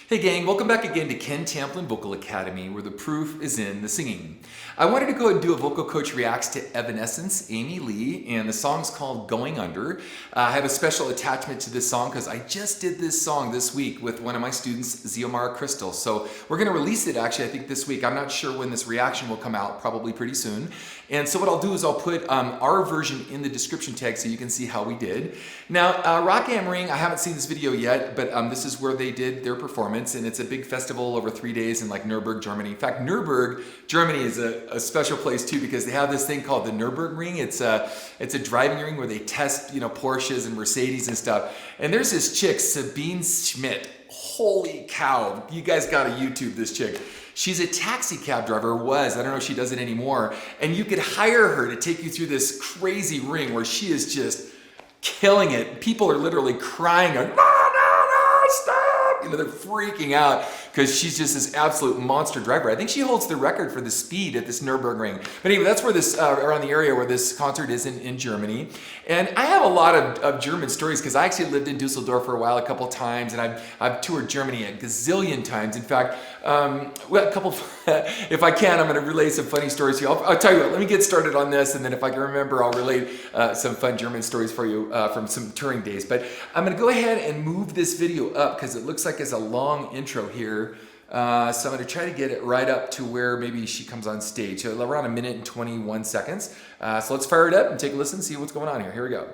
Hey gang, welcome back again to Ken Tamplin Vocal Academy, where the proof is in the singing. I wanted to go ahead and do a vocal coach reacts to Evanescence, Amy Lee, and the song's called Going Under. I have a special attachment to this song because I just did this song this week with one of my students, Xiomara Crystal. So we're going to release it actually, I think this week. I'm not sure when this reaction will come out, probably pretty soon. And so what I'll do is I'll put our version in the description tag so you can see how we did. Now, Rock am Ring, I haven't seen this video yet, but this is where they did their performance, and it's a big festival over 3 days in like Nuremberg, Germany. In fact, Nuremberg, Germany is a special place too because they have this thing called the Nuremberg ring. It's a driving ring where they test, Porsches and Mercedes and stuff. And there's this chick, Sabine Schmidt. Holy cow, you guys gotta YouTube this chick. She's a taxi cab driver, I don't know if she does it anymore, and you could hire her to take you through this crazy ring where she is just killing it. People are literally crying, no, stop! They're freaking out because she's just this absolute monster driver. I think she holds the record for the speed at this Nuremberg ring. But anyway, that's where this, around the area where this concert is in Germany. And I have a lot of German stories because I actually lived in Dusseldorf for a while, a couple times, and I've toured Germany a gazillion times. In fact, well, a couple, if I can, I'm going to relay some funny stories to you. I'll tell you what, let me get started on this, and then if I can remember, I'll relate some fun German stories for you from some touring days. But I'm going to go ahead and move this video up because it looks like it's a long intro here. So I'm going to try to get it right up to where maybe she comes on stage. So around 1 minute and 21 seconds. So let's fire it up and take a listen and see what's going on here. Here we go.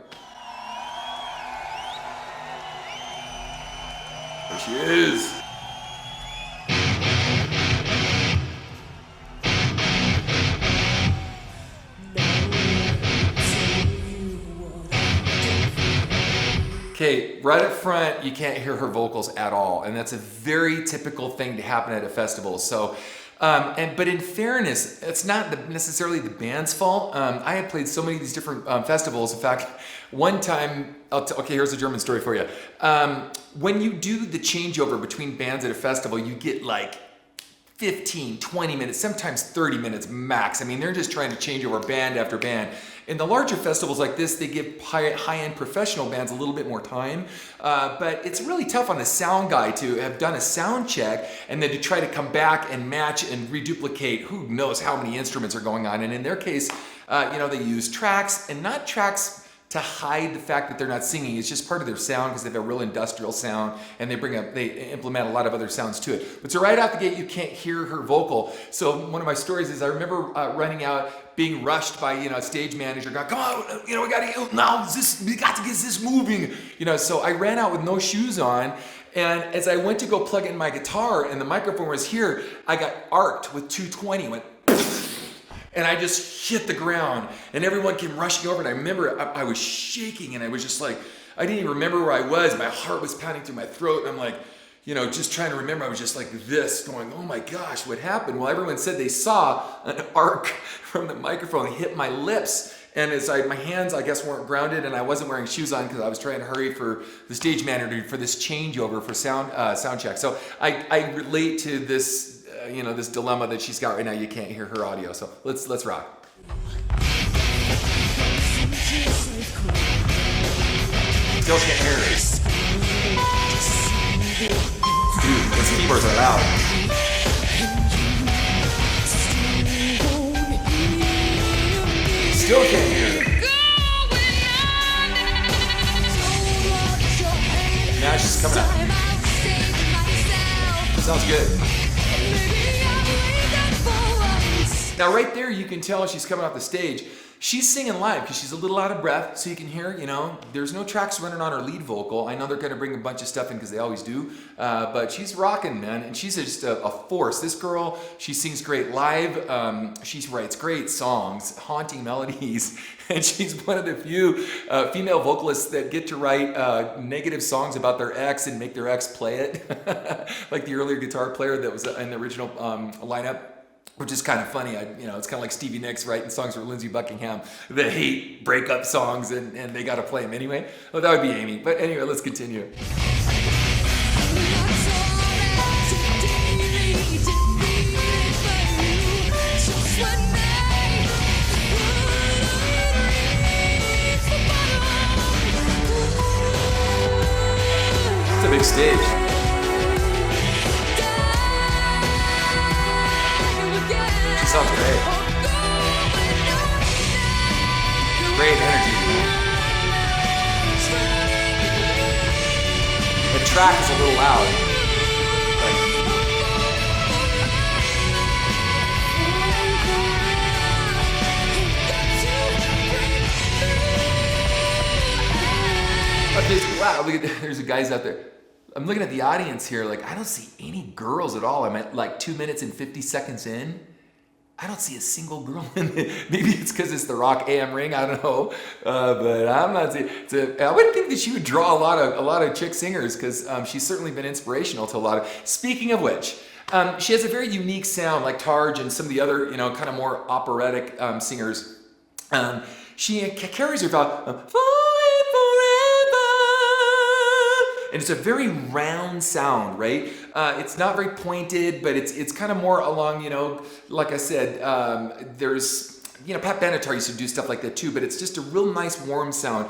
There she is. Okay, right up front, you can't hear her vocals at all, and that's a very typical thing to happen at a festival. So, but in fairness, it's not necessarily the band's fault. I have played so many of these different festivals. In fact, one time, okay, here's a German story for you. When you do the changeover between bands at a festival, you get like 15, 20 minutes, sometimes 30 minutes max. I mean, they're just trying to change over band after band. In the larger festivals like this, they give high-end professional bands a little bit more time, but it's really tough on a sound guy to have done a sound check and then to try to come back and match and reduplicate who knows how many instruments are going on. And in their case, they use tracks, and not tracks to hide the fact that they're not singing. It's just part of their sound because they have a real industrial sound, and they implement a lot of other sounds to it. But so right out the gate, you can't hear her vocal. So one of my stories is I remember running out, being rushed by a stage manager, going, come on, we got to get this moving. So I ran out with no shoes on, and as I went to go plug in my guitar and the microphone was here, I got arced with 220, went and I just hit the ground, and everyone came rushing over, and I remember I was shaking, and I was just like, I didn't even remember where I was. My heart was pounding through my throat, and I'm like, just trying to remember. I was just like this, going, oh my gosh, what happened? Well, everyone said they saw an arc from the microphone hit my lips, and my hands, I guess, weren't grounded, and I wasn't wearing shoes on because I was trying to hurry for the stage manager for this changeover for sound check. So I relate to this, this dilemma that she's got right now. You can't hear her audio, so let's rock. Still can't hear her. Dude, those keyboards are loud. Still can't hear her. Now she's coming out. Sounds good. Now right there, you can tell she's coming off the stage. She's singing live because she's a little out of breath, so you can hear, there's no tracks running on her lead vocal. I know they're going to bring a bunch of stuff in because they always do, but she's rocking, man, and she's just a force. This girl, she sings great live. She writes great songs, haunting melodies, and she's one of the few female vocalists that get to write negative songs about their ex and make their ex play it, like the earlier guitar player that was in the original lineup. Which is kind of funny. It's kind of like Stevie Nicks writing songs for Lindsey Buckingham that hate breakup songs and they got to play them anyway. Well, that would be Amy. But anyway, let's continue. It's a big stage. track is a little loud. Okay, wow, look at, there's guys out there. I'm looking at the audience here, like, I don't see any girls at all. I'm at like 2 minutes and 50 seconds in. I don't see a single girl in it. Maybe it's because it's the Rock AM ring, I don't know. But I'm not seeing, I wouldn't think that she would draw a lot of chick singers, because she's certainly been inspirational to a lot of. Speaking of which, she has a very unique sound, like Tarj and some of the other, kind of more operatic singers. She carries her about and it's a very round sound, right? It's not very pointed, but it's kind of more along, like I said, there's, Pat Benatar used to do stuff like that too, but it's just a real nice warm sound.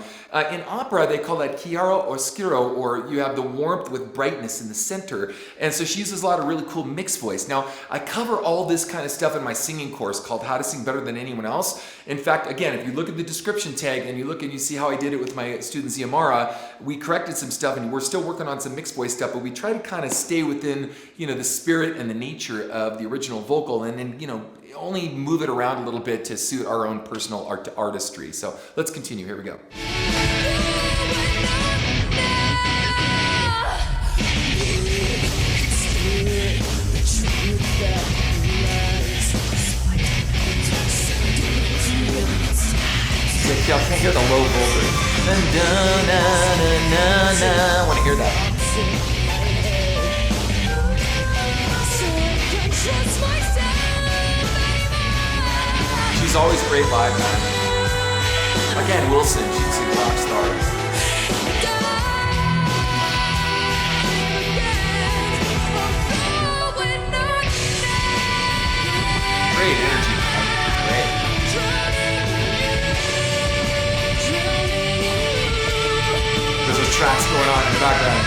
In opera, they call that chiaro oscuro, or you have the warmth with brightness in the center. And so she uses a lot of really cool mixed voice. Now, I cover all this kind of stuff in my singing course called How to Sing Better Than Anyone Else. In fact, again, if you look at the description tag and you look and you see how I did it with my student Xiomara, we corrected some stuff and we're still working on some mixed voice stuff, but we try to kind of stay within, the spirit and the nature of the original vocal, and then, only move it around a little bit to suit our own personal artistry. So let's continue. Here we go. I can't hear the low vocal. I want to hear that. She's always great live, man. Again, Wilson, she's a rock star. Great energy, man. Great. There's those tracks going on in the background.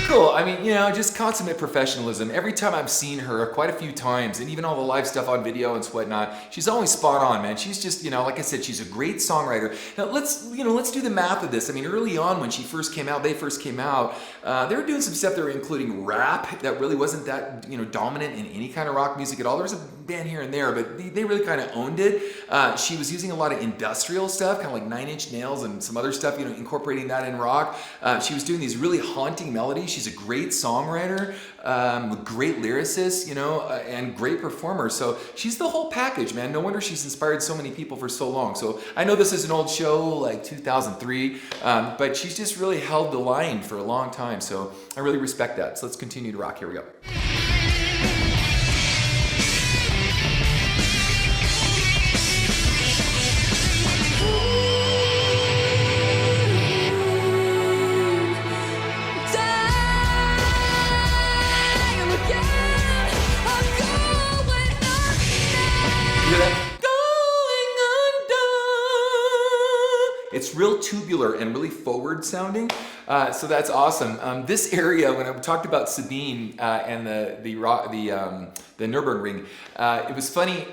Cool. I mean, just consummate professionalism. Every time I've seen her, quite a few times, and even all the live stuff on video and whatnot, she's always spot on, man. She's just, like I said, she's a great songwriter. Now let's do the math of this. I mean, early on when they first came out, they were doing some stuff that were including rap that really wasn't that, dominant in any kind of rock music at all. There was a band here and there, but they really kind of owned it. She was using a lot of industrial stuff, kind of like Nine Inch Nails and some other stuff, incorporating that in rock. She was doing these really haunting melodies. She's a great songwriter, great lyricist, and great performer. So she's the whole package, man. No wonder she's inspired so many people for so long. So I know this is an old show, like 2003, but she's just really held the line for a long time. So I really respect that. So let's continue to rock. Here we go. It's real tubular and really forward sounding, so that's awesome. This area, when I talked about Sabine and the Nuremberg ring, it was funny.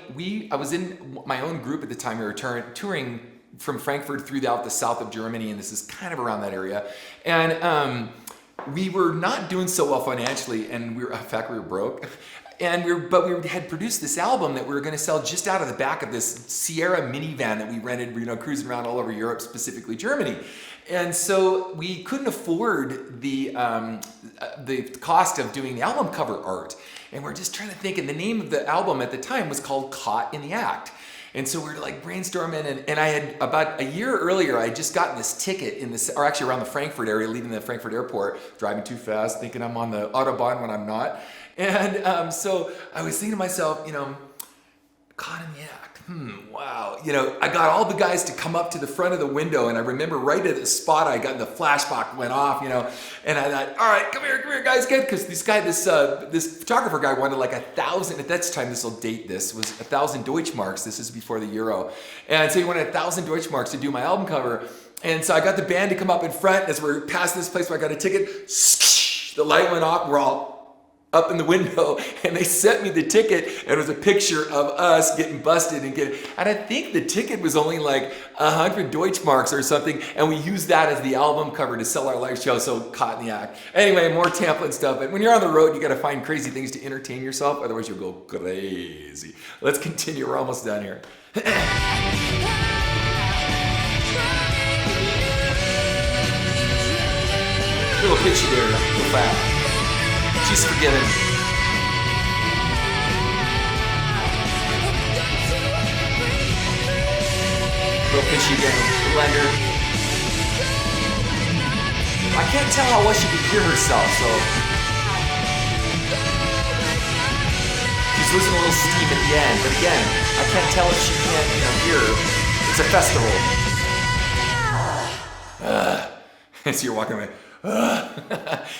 I was in my own group at the time. We were touring from Frankfurt throughout the south of Germany, and this is kind of around that area. And we were not doing so well financially, and in fact, we were broke. But we had produced this album that we were going to sell just out of the back of this Sierra minivan that we rented, cruising around all over Europe, specifically Germany. And so we couldn't afford the cost of doing the album cover art. And we're just trying to think, and the name of the album at the time was called Caught in the Act. And so we were like brainstorming, and I had, about a year earlier, I had just gotten this ticket around the Frankfurt area, leaving the Frankfurt airport, driving too fast, thinking I'm on the Autobahn when I'm not. And so I was thinking to myself, Caught in the Act. Wow. You know, I got all the guys to come up to the front of the window, and I remember right at the spot I got in the flashback went off, you know, and I thought, all right, come here, guys, good, because this photographer guy wanted like 1,000, at that time, this will date this, was 1,000 Deutschmarks, this is before the Euro, and so he wanted 1,000 Deutschmarks to do my album cover, and so I got the band to come up in front, as we're passing this place where I got a ticket, the light went off, we're all up in the window, and they sent me the ticket, and it was a picture of us getting busted and I think the ticket was only like 100 Deutschmarks or something, and we used that as the album cover to sell our live show, so caught in the act. Anyway, more Tamplin stuff, but when you're on the road, you gotta find crazy things to entertain yourself, otherwise you'll go crazy. Let's continue, we're almost done here. Little pitchy there, real fast. She's forgiven. Little pitchy again, blender. I can't tell how well she can hear herself, so she's losing a little steam at the end. But again, I can't tell if she can't, hear. It's a festival. So you're walking away.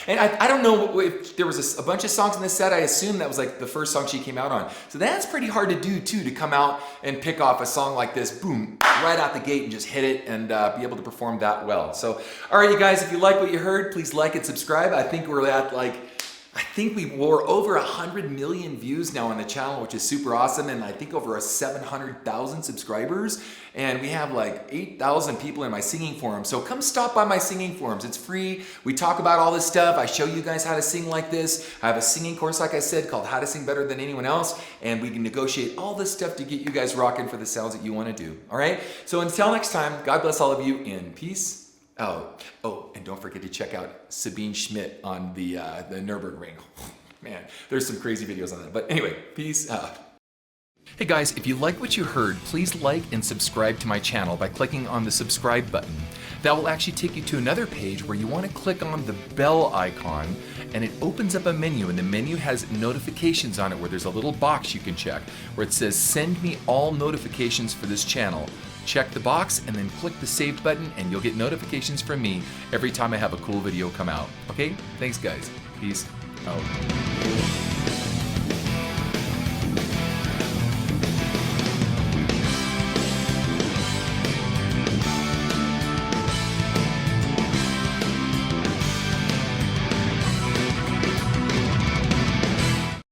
And I don't know if there was a bunch of songs in this set. I assume that was like the first song she came out on. So that's pretty hard to do too, to come out and pick off a song like this, boom, right out the gate and just hit it and be able to perform that well. So, all right, you guys, if you like what you heard, please like and subscribe. I think we're at we're over 100 million views now on the channel, which is super awesome, and I think over 700,000 subscribers, and we have like 8,000 people in my singing forum. So come stop by my singing forums. It's free. We talk about all this stuff. I show you guys how to sing like this. I have a singing course, like I said, called How to Sing Better Than Anyone Else, and we can negotiate all this stuff to get you guys rocking for the sounds that you want to do. All right? So until next time, God bless all of you, in peace. Oh, and don't forget to check out Sabine Schmidt on the Nuremberg ring. Man, there's some crazy videos on that. But anyway, peace out. Hey guys, if you like what you heard, please like and subscribe to my channel by clicking on the subscribe button. That will actually take you to another page where you want to click on the bell icon, and it opens up a menu, and the menu has notifications on it where there's a little box you can check where it says send me all notifications for this channel. Check the box and then click the save button, and you'll get notifications from me every time I have a cool video come out. Okay? Thanks guys. Peace out.